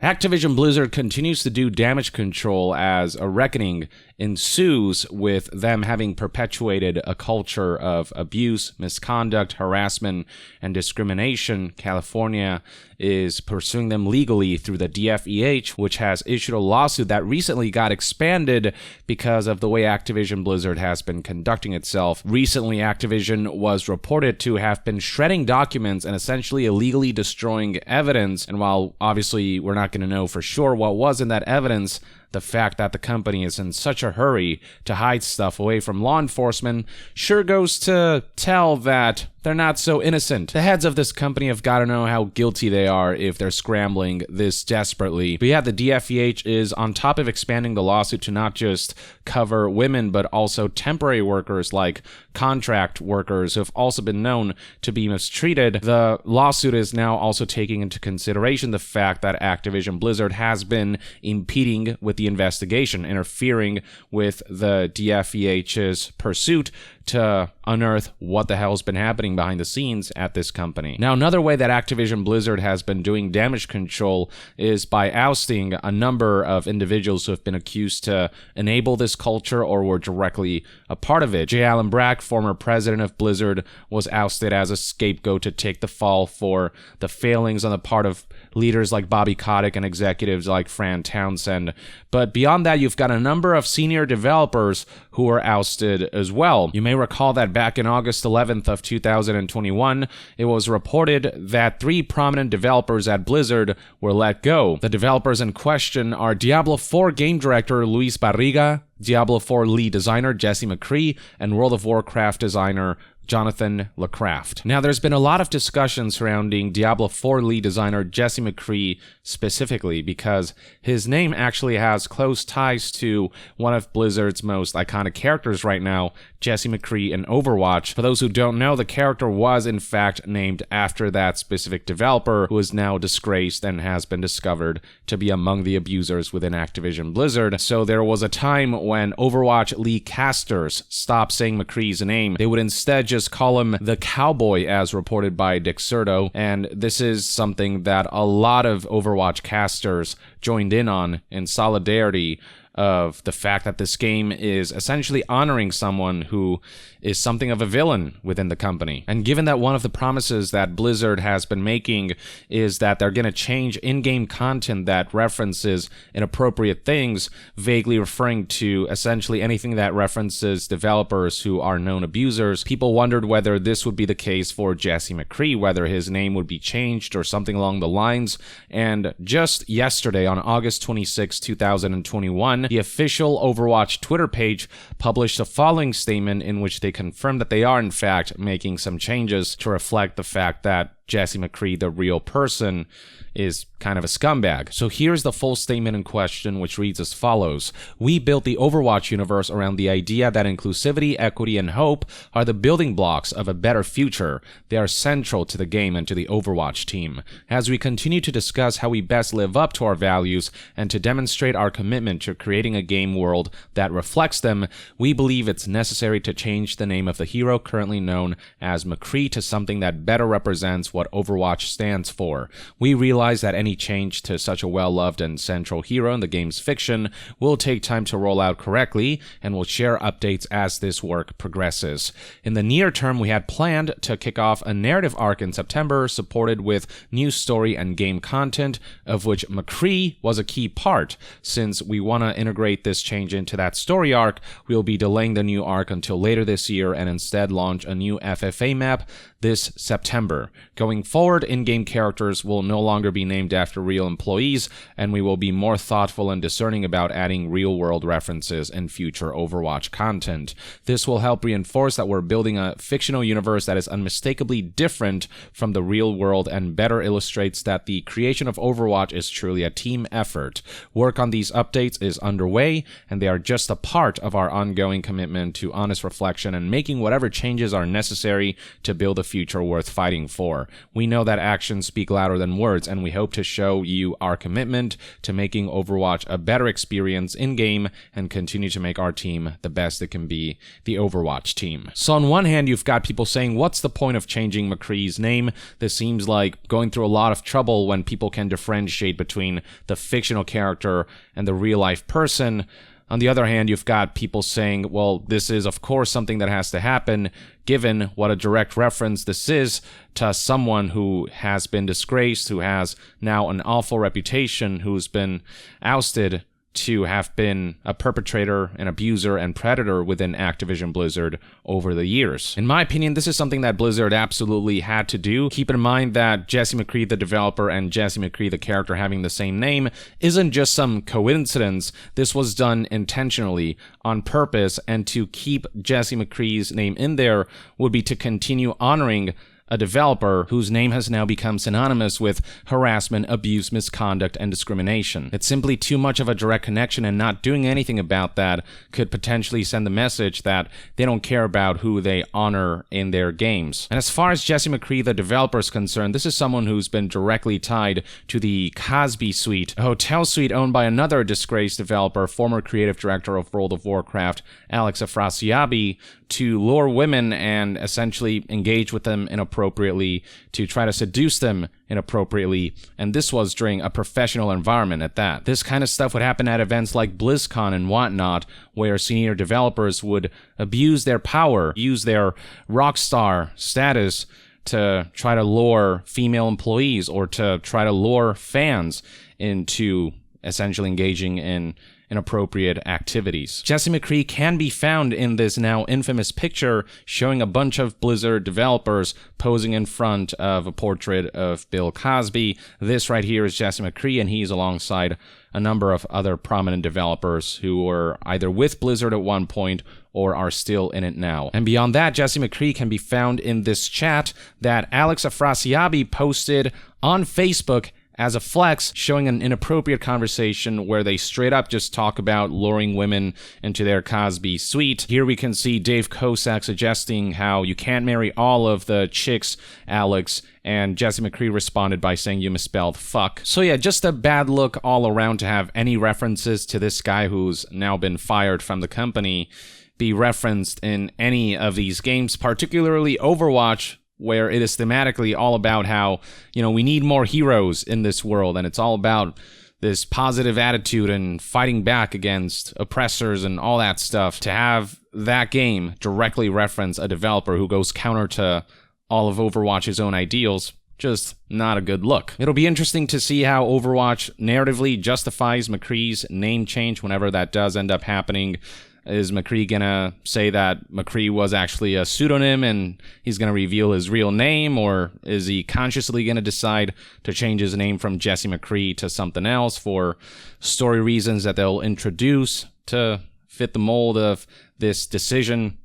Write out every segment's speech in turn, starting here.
Activision Blizzard continues to do damage control as a reckoning ensues with them having perpetuated a culture of abuse, misconduct, harassment, and discrimination. California is pursuing them legally through the DFEH, which has issued a lawsuit that recently got expanded because of the way Activision Blizzard has been conducting itself. Recently, Activision was reported to have been shredding documents and essentially illegally destroying evidence. And while obviously we're not going to know for sure what was in that evidence, the fact that the company is in such a hurry to hide stuff away from law enforcement sure goes to tell that they're not so innocent. The heads of this company have got to know how guilty they are if they're scrambling this desperately. But yeah, the DFEH is on top of expanding the lawsuit to not just cover women, but also temporary workers like contract workers who have also been known to be mistreated. The lawsuit is now also taking into consideration the fact that Activision Blizzard has been impeding with the investigation, interfering with the DFEH's pursuit to unearth what the hell's been happening behind the scenes at this company. Now, another way that Activision Blizzard has been doing damage control is by ousting a number of individuals who have been accused to enable this culture or were directly a part of it. J. Allen Brack, former president of Blizzard, was ousted as a scapegoat to take the fall for the failings on the part of leaders like Bobby Kotick and executives like Fran Townsend. But beyond that, you've got a number of senior developers who were ousted as well. You may recall that back in August 11th of 2021, it was reported that 3 prominent developers at Blizzard were let go. The developers in question are Diablo 4 game director Luis Barriga, Diablo 4 lead designer Jesse McCree, and World of Warcraft designer Jonathan LaCraft. Now, there's been a lot of discussion surrounding Diablo 4 lead designer Jesse McCree specifically because his name actually has close ties to one of Blizzard's most iconic characters right now, Jesse McCree in Overwatch. For those who don't know, the character was in fact named after that specific developer who is now disgraced and has been discovered to be among the abusers within Activision Blizzard. So there was a time when Overwatch League casters stopped saying McCree's name. They would instead just call him the Cowboy, as reported by Dixerto, and this is something that a lot of Overwatch casters joined in on in solidarity of the fact that this game is essentially honoring someone who is something of a villain within the company. And given that one of the promises that Blizzard has been making is that they're going to change in-game content that references inappropriate things, vaguely referring to essentially anything that references developers who are known abusers, people wondered whether this would be the case for Jesse McCree, whether his name would be changed or something along the lines. And just yesterday, on August 26, 2021, the official Overwatch Twitter page published a following statement in which they confirmed that they are in fact making some changes to reflect the fact that Jesse McCree, the real person, is kind of a scumbag. So here's the full statement in question, which reads as follows. We built the Overwatch universe around the idea that inclusivity, equity, and hope are the building blocks of a better future. They are central to the game and to the Overwatch team. As we continue to discuss how we best live up to our values and to demonstrate our commitment to creating a game world that reflects them, we believe it's necessary to change the name of the hero currently known as McCree to something that better represents what Overwatch stands for. We realize that any change to such a well-loved and central hero in the game's fiction will take time to roll out correctly, and we'll share updates as this work progresses. In the near term, we had planned to kick off a narrative arc in September, supported with new story and game content, of which McCree was a key part. Since we want to integrate this change into that story arc, we'll be delaying the new arc until later this year and instead launch a new FFA map this September. Going forward, in-game characters will no longer be named after real employees, and we will be more thoughtful and discerning about adding real-world references in future Overwatch content. This will help reinforce that we're building a fictional universe that is unmistakably different from the real world and better illustrates that the creation of Overwatch is truly a team effort. Work on these updates is underway, and they are just a part of our ongoing commitment to honest reflection and making whatever changes are necessary to build a future worth fighting for. We know that actions speak louder than words, and we hope to show you our commitment to making Overwatch a better experience in-game and continue to make our team the best it can be, the Overwatch team. So on one hand, you've got people saying, what's the point of changing McCree's name? This seems like going through a lot of trouble when people can differentiate between the fictional character and the real-life person. On the other hand, you've got people saying, well, this is of course something that has to happen, given what a direct reference this is to someone who has been disgraced, who has now an awful reputation, who's been ousted to have been a perpetrator, an abuser, and predator within Activision Blizzard over the years. In my opinion, this is something that Blizzard absolutely had to do. Keep in mind that Jesse McCree, the developer, and Jesse McCree, the character, having the same name isn't just some coincidence. This was done intentionally, on purpose, and to keep Jesse McCree's name in there would be to continue honoring a developer whose name has now become synonymous with harassment, abuse, misconduct, and discrimination. It's simply too much of a direct connection, and not doing anything about that could potentially send the message that they don't care about who they honor in their games. And as far as Jesse McCree, the developer, is concerned, this is someone who's been directly tied to the Cosby Suite, a hotel suite owned by another disgraced developer, former creative director of World of Warcraft, Alex Afrasiabi, to lure women and essentially engage with them inappropriately, to try to seduce them inappropriately, and this was during a professional environment at that. This kind of stuff would happen at events like BlizzCon and whatnot, where senior developers would abuse their power, use their rock star status to try to lure female employees or to try to lure fans into essentially engaging in inappropriate activities. Jesse McCree can be found in this now infamous picture showing a bunch of Blizzard developers posing in front of a portrait of Bill Cosby. This right here is Jesse McCree, and he's alongside a number of other prominent developers who were either with Blizzard at one point or are still in it now. And beyond that, Jesse McCree can be found in this chat that Alex Afrasiabi posted on Facebook as a flex, showing an inappropriate conversation where they straight up just talk about luring women into their Cosby Suite. Here we can see Dave Kosak suggesting how you can't marry all of the chicks, Alex, and Jesse McCree responded by saying you misspelled fuck. So yeah, just a bad look all around to have any references to this guy who's now been fired from the company be referenced in any of these games, particularly Overwatch, where it is thematically all about how, we need more heroes in this world, and it's all about this positive attitude and fighting back against oppressors and all that stuff. To have that game directly reference a developer who goes counter to all of Overwatch's own ideals, just not a good look. It'll be interesting to see how Overwatch narratively justifies McCree's name change whenever that does end up happening. Is McCree gonna say that McCree was actually a pseudonym and he's gonna reveal his real name, or is he consciously gonna decide to change his name from Jesse McCree to something else for story reasons that they'll introduce to fit the mold of this decision?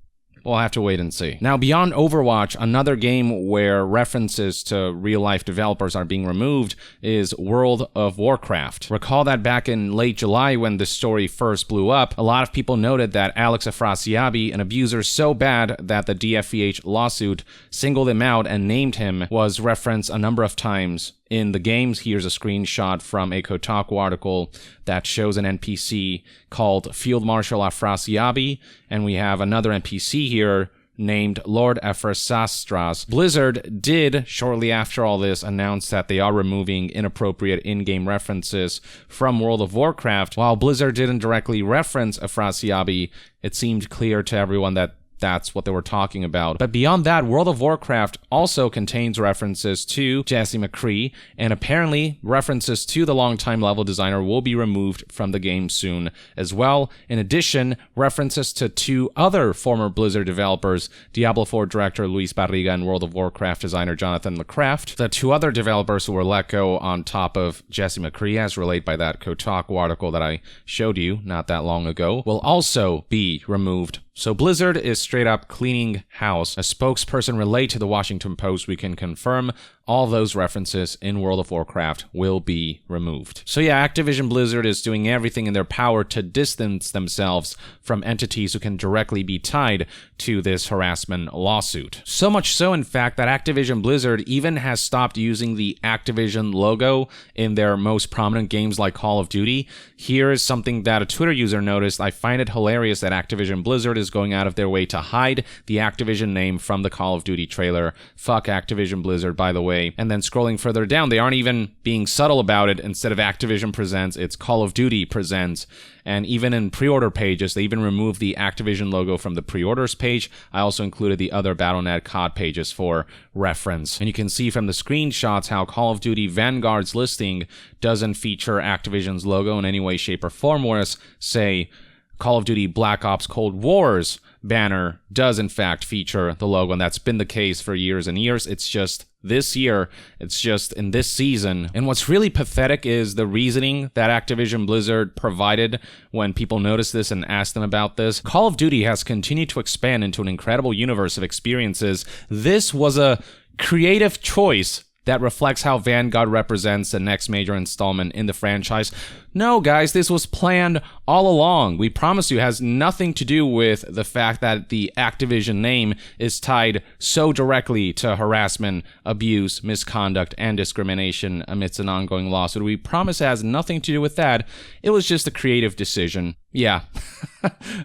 We'll have to wait and see. Now, beyond Overwatch, another game where references to real-life developers are being removed is World of Warcraft. Recall that back in late July when this story first blew up, a lot of people noted that Alex Afrasiabi, an abuser so bad that the DFVH lawsuit singled him out and named him, was referenced a number of times in the games. Here's a screenshot from a Kotaku article that shows an NPC called Field Marshal Afrasiabi, and we have another NPC here named Lord Efrasastras. Blizzard did, shortly after all this, announce that they are removing inappropriate in-game references from World of Warcraft. While Blizzard didn't directly reference Afrasiabi, it seemed clear to everyone that that's what they were talking about. But beyond that, World of Warcraft also contains references to Jesse McCree, and apparently references to the longtime level designer will be removed from the game soon as well. In addition, references to two other former Blizzard developers, Diablo 4 director Luis Barriga and World of Warcraft designer Jonathan LeCraft, the two other developers who were let go on top of Jesse McCree, as relayed by that Kotaku article that I showed you not that long ago, will also be removed So Blizzard is straight up cleaning house. A spokesperson relayed to the Washington Post, "We can confirm all those references in World of Warcraft will be removed." So yeah, Activision Blizzard is doing everything in their power to distance themselves from entities who can directly be tied to this harassment lawsuit. So much so, in fact, that Activision Blizzard even has stopped using the Activision logo in their most prominent games like Call of Duty. Here is something that a Twitter user noticed. "I find it hilarious that Activision Blizzard is going out of their way to hide the Activision name from the Call of Duty trailer. Fuck Activision Blizzard, by the way." And then scrolling further down, they aren't even being subtle about it. Instead of Activision Presents, it's Call of Duty Presents. And even in pre-order pages, they even removed the Activision logo from the pre-orders page. I also included the other Battle.net COD pages for reference. And you can see from the screenshots how Call of Duty Vanguard's listing doesn't feature Activision's logo in any way, shape, or form, whereas, say, Call of Duty Black Ops Cold War's banner does in fact feature the logo, and that's been the case for years and years. It's just this year, it's just in this season. And what's really pathetic is the reasoning that Activision Blizzard provided when people noticed this and asked them about this. Call of Duty has continued to expand into an incredible universe of experiences. This was a creative choice that reflects how Vanguard represents the next major installment in the franchise. No, guys, this was planned all along. We promise you, it has nothing to do with the fact that the Activision name is tied so directly to harassment, abuse, misconduct, and discrimination amidst an ongoing lawsuit. We promise it has nothing to do with that. It was just a creative decision. Yeah.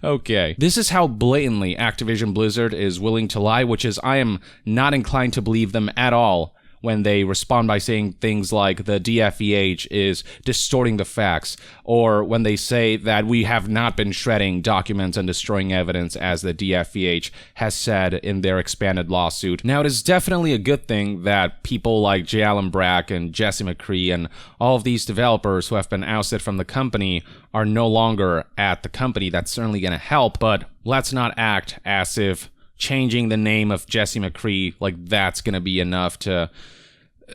Okay. This is how blatantly Activision Blizzard is willing to lie, which is I am not inclined to believe them at all when they respond by saying things like the DFEH is distorting the facts, or when they say that we have not been shredding documents and destroying evidence as the DFEH has said in their expanded lawsuit. Now, it is definitely a good thing that people like J. Allen Brack and Jesse McCree and all of these developers who have been ousted from the company are no longer at the company. That's certainly going to help, but let's not act as if changing the name of Jesse McCree, like that's going to be enough to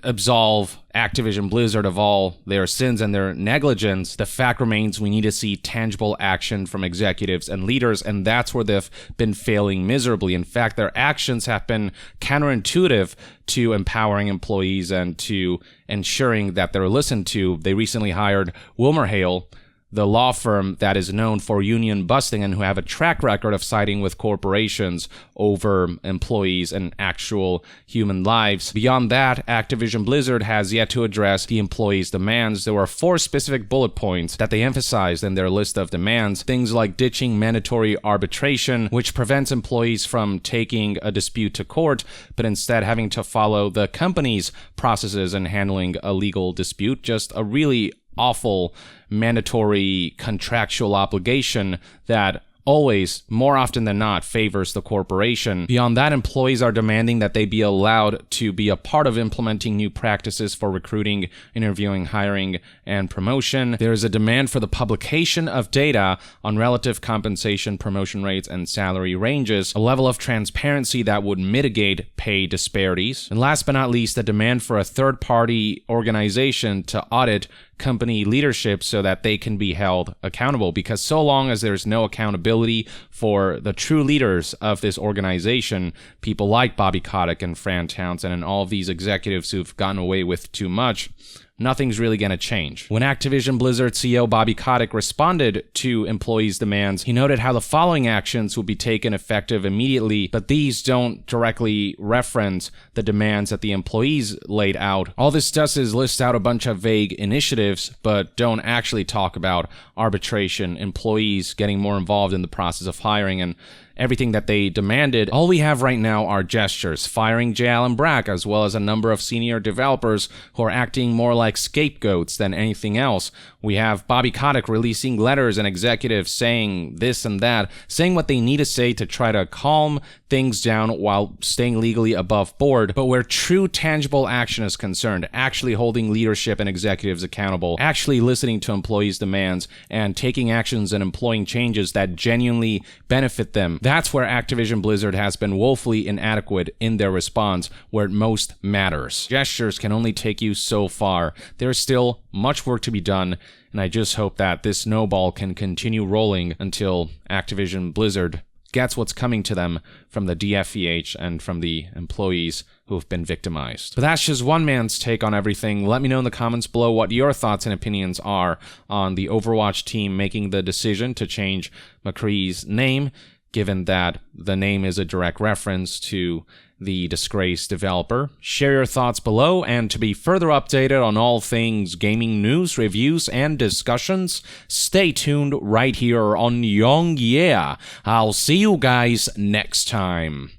absolve Activision Blizzard of all their sins and their negligence. The fact remains we need to see tangible action from executives and leaders, and that's where they've been failing miserably. In fact, their actions have been counterintuitive to empowering employees and to ensuring that they're listened to. They recently hired WilmerHale, the law firm that is known for union busting and who have a track record of siding with corporations over employees and actual human lives. Beyond that, Activision Blizzard has yet to address the employees' demands. There were 4 specific bullet points that they emphasized in their list of demands. Things like ditching mandatory arbitration, which prevents employees from taking a dispute to court, but instead having to follow the company's processes in handling a legal dispute. Just a really awful mandatory contractual obligation that always, more often than not, favors the corporation. Beyond that, employees are demanding that they be allowed to be a part of implementing new practices for recruiting, interviewing, hiring, and promotion. There is a demand for the publication of data on relative compensation, promotion rates, and salary ranges, a level of transparency that would mitigate pay disparities. And last but not least, a demand for a third-party organization to audit company leadership so that they can be held accountable, because so long as there's no accountability for the true leaders of this organization, people like Bobby Kotick and Fran Townsend and all of these executives who've gotten away with too much, nothing's really going to change. When Activision Blizzard CEO Bobby Kotick responded to employees' demands, he noted how the following actions would be taken effective immediately, but these don't directly reference the demands that the employees laid out. All this does is list out a bunch of vague initiatives, but don't actually talk about arbitration, employees getting more involved in the process of hiring, and everything that they demanded. All we have right now are gestures, firing J. Allen Brack, as well as a number of senior developers who are acting more like scapegoats than anything else. We have Bobby Kotick releasing letters and executives saying this and that, saying what they need to say to try to calm things down while staying legally above board. But where true tangible action is concerned, actually holding leadership and executives accountable, actually listening to employees' demands, and taking actions and employing changes that genuinely benefit them, that's where Activision Blizzard has been woefully inadequate in their response, where it most matters. Gestures can only take you so far. There's still much work to be done, and I just hope that this snowball can continue rolling until Activision Blizzard gets what's coming to them from the DFEH and from the employees who have been victimized. But that's just one man's take on everything. Let me know in the comments below what your thoughts and opinions are on the Overwatch team making the decision to change McCree's name, given that the name is a direct reference to the Disgraced developer. Share your thoughts below, and to be further updated on all things gaming news, reviews, and discussions, stay tuned right here on Young Yeah. I'll see you guys next time.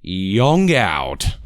Young out.